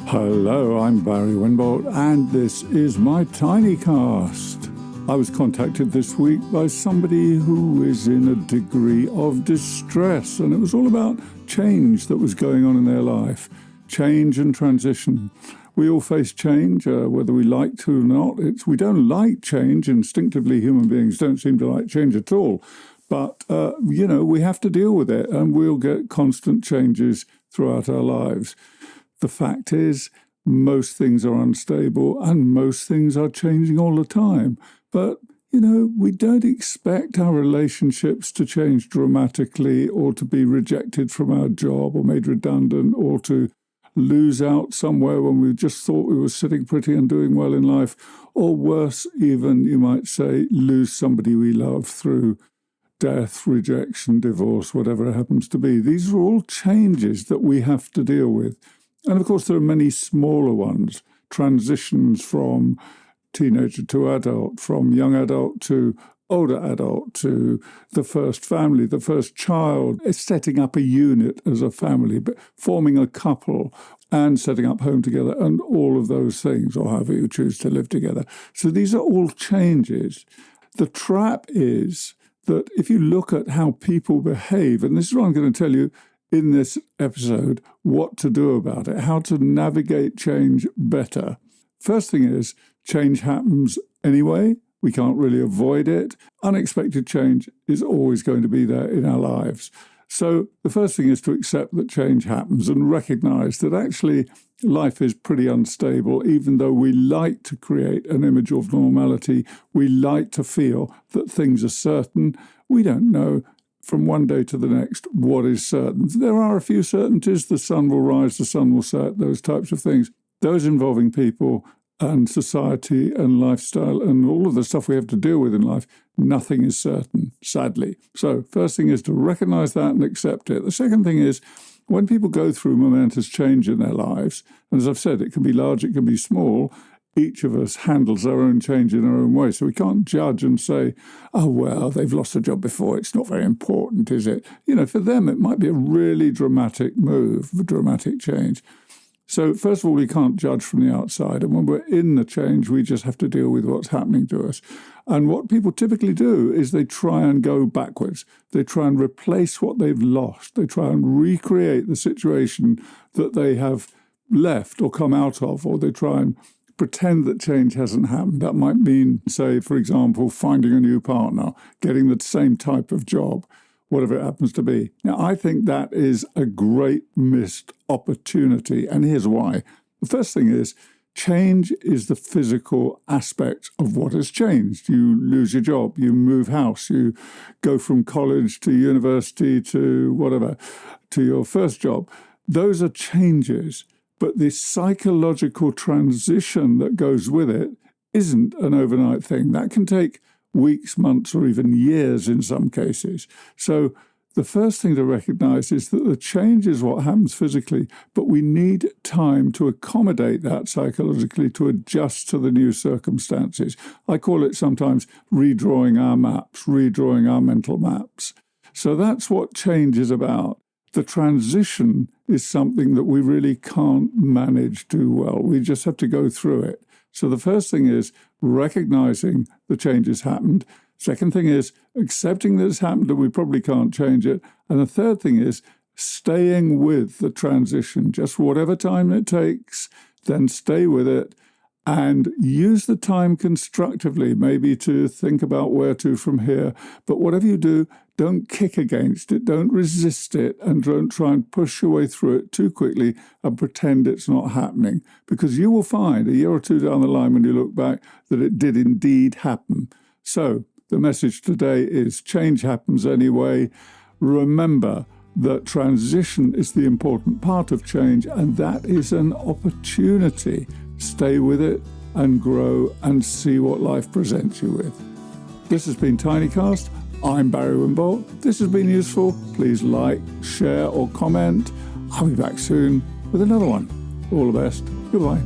Hello, I'm Barry Winbolt, and this is my Tinycast. I was contacted this week by somebody who is in a degree of distress, and it was all about change that was going on in their life. Change and transition. We all face change, whether we like to or not. We don't like change. Instinctively, human beings don't seem to like change at all. But, we have to deal with it, and we'll get constant changes throughout our lives. The fact is, most things are unstable and most things are changing all the time. But, we don't expect our relationships to change dramatically or to be rejected from our job or made redundant or to lose out somewhere when we just thought we were sitting pretty and doing well in life, or worse even, you might say, lose somebody we love through death, rejection, divorce, whatever it happens to be. These are all changes that we have to deal with. And of course, there are many smaller ones, transitions from teenager to adult, from young adult to older adult, to the first family, the first child, setting up a unit as a family, but forming a couple and setting up home together and all of those things, or however you choose to live together. So these are all changes. The trap is that if you look at how people behave, and this is what I'm going to tell you in this episode, what to do about it, how to navigate change better. First thing is, change happens anyway. We can't really avoid it. Unexpected change is always going to be there in our lives. So the first thing is to accept that change happens and recognize that actually life is pretty unstable. Even though we like to create an image of normality, we like to feel that things are certain. We don't know from one day to the next what is certain. There are a few certainties. The sun will rise, the sun will set, those types of things. Those involving people and society and lifestyle and all of the stuff we have to deal with in life, nothing is certain, sadly. So first thing is to recognize that and accept it. The second thing is, when people go through momentous change in their lives, and as I've said, it can be large, it can be small, each of us handles our own change in our own way. So we can't judge and say, oh, well, they've lost a job before. It's not very important, is it? For them, it might be a really dramatic move, a dramatic change. So first of all, we can't judge from the outside. And when we're in the change, we just have to deal with what's happening to us. And what people typically do is they try and go backwards. They try and replace what they've lost. They try and recreate the situation that they have left or come out of, or they try and pretend that change hasn't happened. That might mean, say, for example, finding a new partner, getting the same type of job, whatever it happens to be. Now, I think that is a great missed opportunity, and here's why. The first thing is, change is the physical aspect of what has changed. You lose your job, you move house, you go from college to university to whatever, to your first job. Those are changes. But the psychological transition that goes with it isn't an overnight thing. That can take weeks, months, or even years in some cases. So the first thing to recognize is that the change is what happens physically, but we need time to accommodate that psychologically, to adjust to the new circumstances. I call it sometimes redrawing our maps, redrawing our mental maps. So that's what change is about. The transition is something that we really can't manage too well. We just have to go through it. So the first thing is recognizing the change has happened. Second thing is accepting that it's happened and we probably can't change it. And the third thing is staying with the transition, just whatever time it takes, then stay with it and use the time constructively, maybe to think about where to from here. But whatever you do, don't kick against it, don't resist it, and don't try and push your way through it too quickly and pretend it's not happening. Because you will find a year or two down the line when you look back that it did indeed happen. So the message today is change happens anyway. Remember that transition is the important part of change, and that is an opportunity. Stay with it and grow and see what life presents you with. This has been Tinycast. I'm Barry Winbolt. This has been useful. Please like, share or comment. I'll be back soon with another one. All the best. Goodbye.